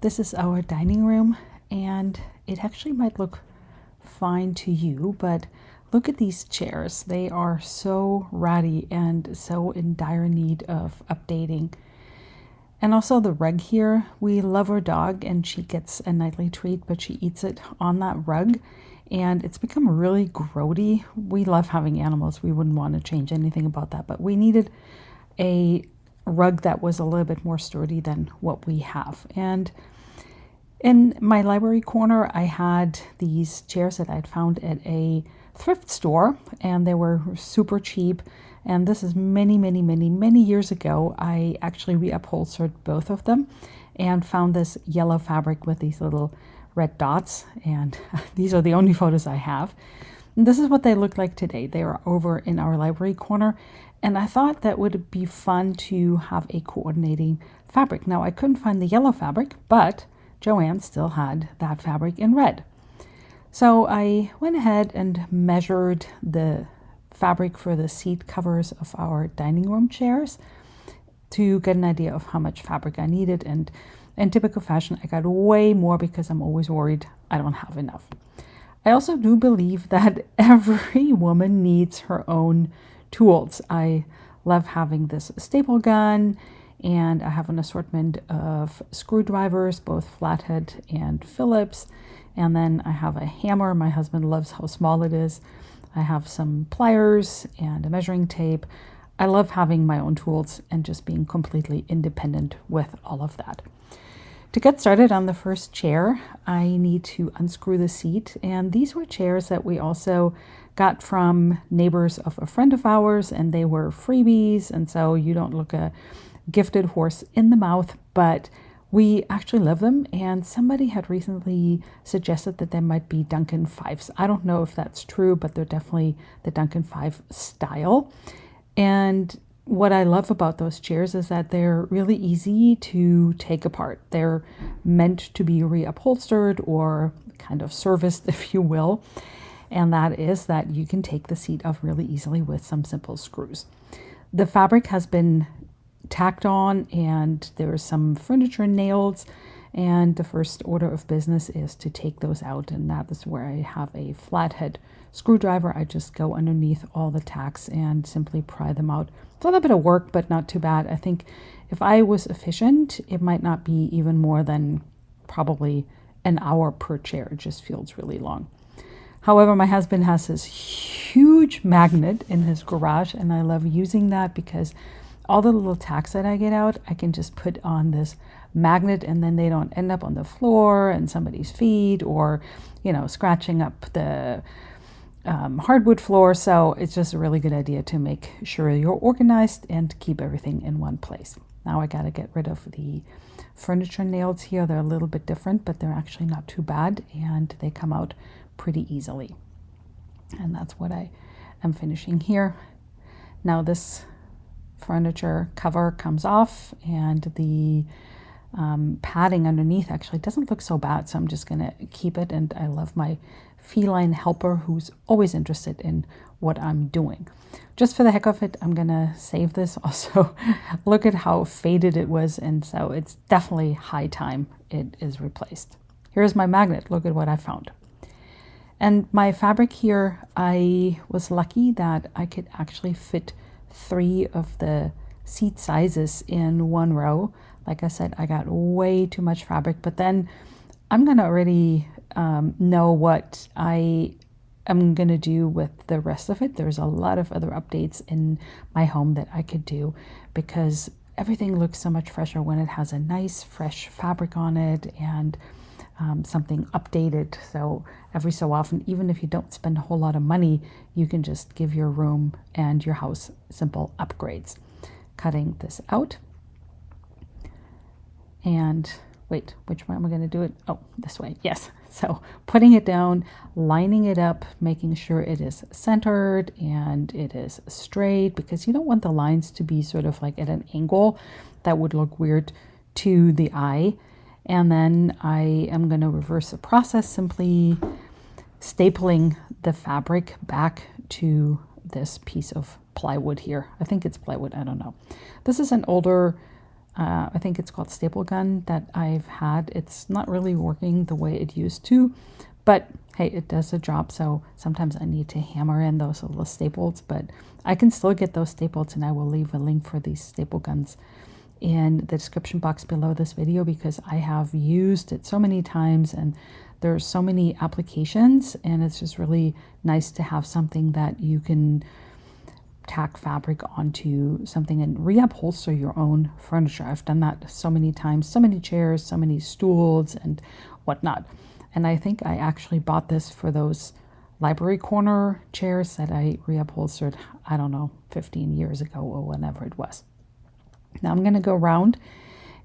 This is our dining room, and it actually might look fine to you, but look at these chairs. They are so ratty and so in dire need of updating. And also the rug here. We love our dog and she gets a nightly treat, but she eats it on that rug and it's become really grody. We love having animals. We wouldn't want to change anything about that, but we needed a rug that was a little bit more sturdy than what we have. And in my library corner, I had these chairs that I'd found at a thrift store, and they were super cheap. And this is many years ago. I actually reupholstered both of them and found this yellow fabric with these little red dots. And these are the only photos I have. And this is what they look like today. They are over in our library corner. And I thought that would be fun to have a coordinating fabric. Now, I couldn't find the yellow fabric, but Joanne still had that fabric in red. So I went ahead and measured the fabric for the seat covers of our dining room chairs to get an idea of how much fabric I needed. And in typical fashion, I got way more because I'm always worried I don't have enough. I also do believe that every woman needs her own tools. I love having this staple gun, and I have an assortment of screwdrivers, both flathead and Phillips. And then I have a hammer. My husband loves how small it is. I have some pliers and a measuring tape. I love having my own tools and just being completely independent with all of that. To get started on the first chair, I need to unscrew the seat. And these were chairs that we also got from neighbors of a friend of ours, and they were freebies. And so you don't look a gifted horse in the mouth, but we actually love them. And somebody had recently suggested that there might be Duncan 5s. I don't know if that's true, but they're definitely the Duncan 5 style. And what I love about those chairs is that they're really easy to take apart. They're meant to be reupholstered or kind of serviced, if you will. And that is that you can take the seat off really easily with some simple screws. The fabric has been tacked on, and there's some furniture nails, and the first order of business is to take those out, and that is where I have a flathead screwdriver. I just go underneath all the tacks and simply pry them out. It's a little bit of work, but not too bad. I think if I was efficient, it might not be even more than probably an hour per chair. It just feels really long. However, my husband has this huge magnet in his garage, and I love using that because all the little tacks that I get out, I can just put on this magnet, and then they don't end up on the floor and somebody's feet or, scratching up the hardwood floor. So it's just a really good idea to make sure you're organized and keep everything in one place. Now I got to get rid of the furniture nails here. They're a little bit different, but they're actually not too bad, and they come out pretty easily. And that's what I am finishing here. Now this furniture cover comes off, and the padding underneath actually doesn't look so bad, so I'm just gonna keep it. And I love my feline helper who's always interested in what I'm doing. Just for the heck of it, I'm gonna save this. Also, look at how faded it was, and so it's definitely high time it is replaced. Here's my magnet. Look at what I found. And my fabric here, I was lucky that I could actually fit 3 of the seat sizes in one row. Like I said, I got way too much fabric, but then I'm gonna already know what I am gonna do with the rest of it. There's a lot of other updates in my home that I could do because everything looks so much fresher when it has a nice fresh fabric on it and something updated. So every so often, even if you don't spend a whole lot of money, you can just give your room and your house simple upgrades. Cutting this out. And wait, which way am I going to do it? Oh, this way. Yes. So putting it down, lining it up, making sure it is centered and it is straight, because you don't want the lines to be sort of like at an angle. That would look weird to the eye. And then I am going to reverse the process, simply stapling the fabric back to this piece of plywood here. I think it's plywood, I don't know. This is an older I think it's called staple gun that I've had. It's not really working the way it used to, but hey, it does the job. So sometimes I need to hammer in those little staples, but I can still get those staples, and I will leave a link for these staple guns in the description box below this video because I have used it so many times and there's so many applications, and it's just really nice to have something that you can tack fabric onto something and reupholster your own furniture. I've done that so many times, so many chairs, so many stools and whatnot. And I think I actually bought this for those library corner chairs that I reupholstered, I don't know, 15 years ago or whenever it was. Now I'm going to go around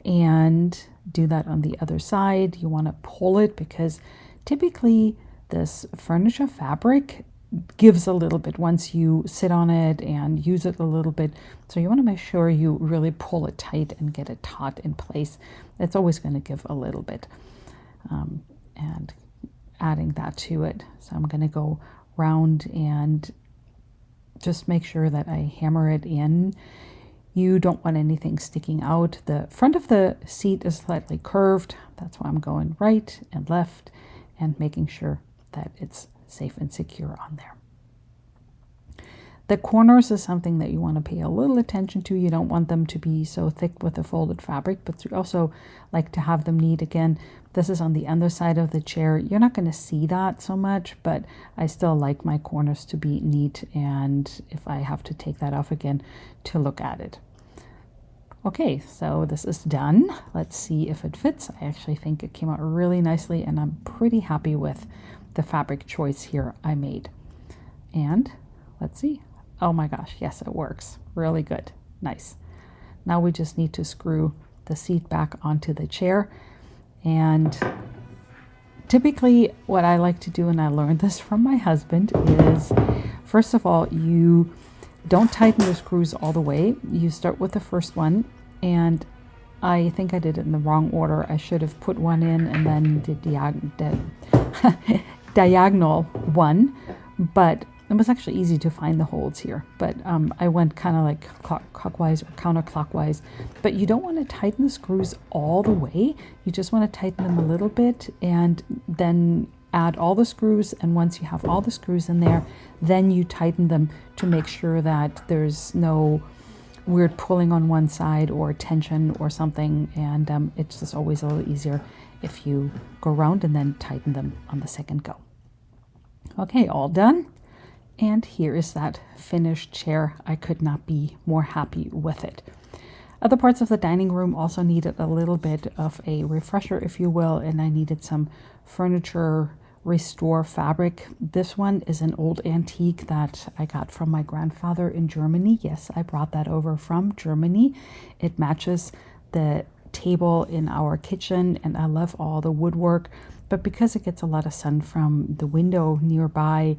and do that on the other side. You want to pull it because typically this furniture fabric gives a little bit once you sit on it and use it a little bit. So you want to make sure you really pull it tight and get it taut in place. It's always going to give a little bit. And adding that to it. So I'm going to go round and just make sure that I hammer it in. You don't want anything sticking out. The front of the seat is slightly curved. That's why I'm going right and left and making sure that it's safe and secure on there. The corners is something that you want to pay a little attention to. You don't want them to be so thick with the folded fabric, but you also like to have them neat. Again, this is on the underside of the chair. You're not going to see that so much, but I still like my corners to be neat, and if I have to take that off again, to look at it. Okay, so this is done. Let's see if it fits. I actually think it came out really nicely, and I'm pretty happy with the fabric choice here I made. And let's see. Oh my gosh, yes, it works. Really good. Nice. Now we just need to screw the seat back onto the chair. And typically what I like to do, and I learned this from my husband, is first of all, you don't tighten the screws all the way. You start with the first one, and I think I did it in the wrong order. I should have put one in and then did diagonal one, but it was actually easy to find the holes here. But I went kind of like clockwise or counterclockwise. But you don't want to tighten the screws all the way. You just want to tighten them a little bit and then add all the screws. And once you have all the screws in there, then you tighten them to make sure that there's no weird pulling on one side or tension or something. And it's just always a little easier if you go around and then tighten them on the second go. Okay, all done. And here is that finished chair. I could not be more happy with it. Other parts of the dining room also needed a little bit of a refresher, if you will, and I needed some furniture restore fabric. This one is an old antique that I got from my grandfather in Germany. Yes, I brought that over from Germany. It matches the table in our kitchen, and I love all the woodwork, but because it gets a lot of sun from the window nearby,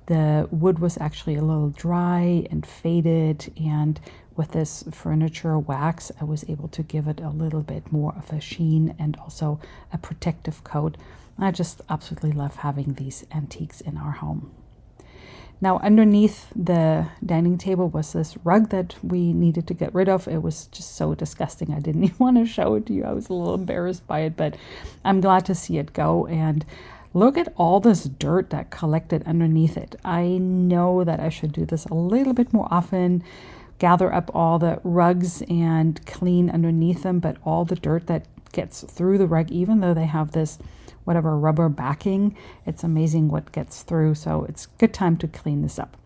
the wood was actually a little dry and faded, and with this furniture wax, I was able to give it a little bit more of a sheen and also a protective coat. I just absolutely love having these antiques in our home. Now, underneath the dining table was this rug that we needed to get rid of. It was just so disgusting. I didn't even want to show it to you. I was a little embarrassed by it, but I'm glad to see it go. And look at all this dirt that collected underneath it. I know that I should do this a little bit more often, gather up all the rugs and clean underneath them, but all the dirt that gets through the rug, even though they have this whatever rubber backing, it's amazing what gets through. So it's a good time to clean this up.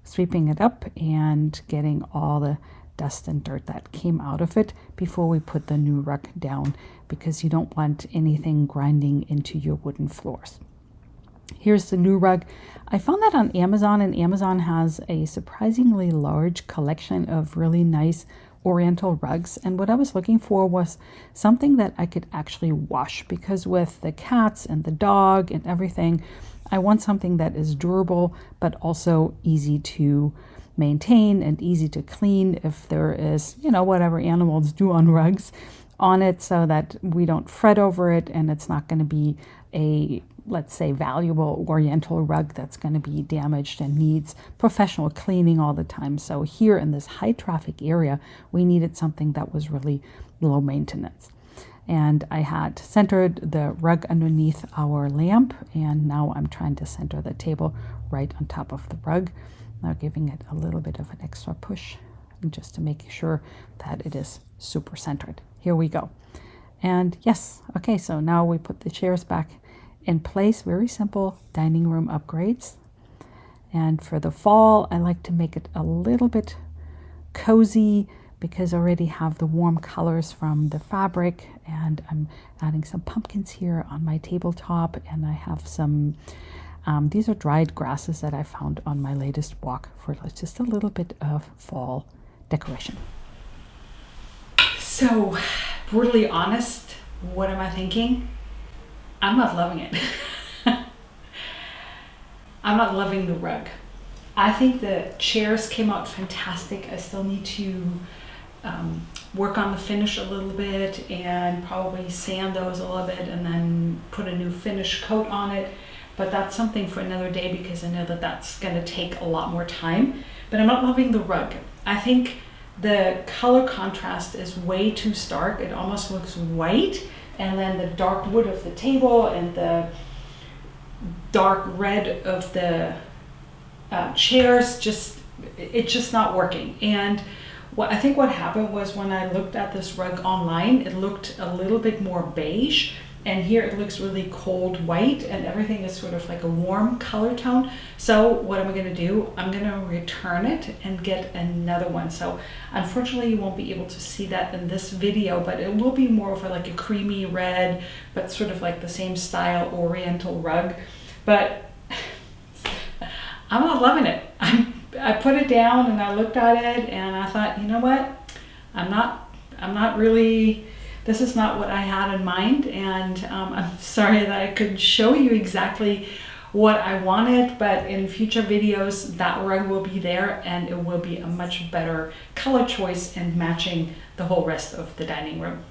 Sweeping it up and getting all the dust and dirt that came out of it before we put the new rug down, because you don't want anything grinding into your wooden floors. Here's the new rug. I found that on Amazon, and Amazon has a surprisingly large collection of really nice Oriental rugs, and what I was looking for was something that I could actually wash, because with the cats and the dog and everything, I want something that is durable but also easy to maintain and easy to clean if there is, whatever animals do on rugs, on it so that we don't fret over it, and it's not going to be a, let's say, valuable oriental rug that's going to be damaged and needs professional cleaning all the time. So here in this high traffic area, we needed something that was really low maintenance. And I had centered the rug underneath our lamp, and now I'm trying to center the table right on top of the rug. Now giving it a little bit of an extra push just to make sure that it is super centered. Here we go. And yes, okay, so now we put the chairs back in place. Very simple dining room upgrades. And for the fall, I like to make it a little bit cozy because I already have the warm colors from the fabric, and I'm adding some pumpkins here on my tabletop, and I have some, these are dried grasses that I found on my latest walk for just a little bit of fall decoration. So, brutally honest, what am I thinking? I'm not loving it. I'm not loving the rug. I think the chairs came out fantastic. I still need to work on the finish a little bit and probably sand those a little bit and then put a new finish coat on it. But that's something for another day because I know that that's going to take a lot more time. But I'm not loving the rug. I think the color contrast is way too stark. It almost looks white, and then the dark wood of the table and the dark red of the chairs, it's just not working. And I think what happened was when I looked at this rug online, it looked a little bit more beige, and here it looks really cold white, and everything is sort of like a warm color tone. So what am I going to do? I'm going to return it and get another one. So unfortunately you won't be able to see that in this video, but it will be more of like a creamy red, but sort of like the same style oriental rug. But I'm not loving it. I put it down and I looked at it and I thought, you know what? I'm not really, this is not what I had in mind, and I'm sorry that I couldn't show you exactly what I wanted, but in future videos that rug will be there and it will be a much better color choice and matching the whole rest of the dining room.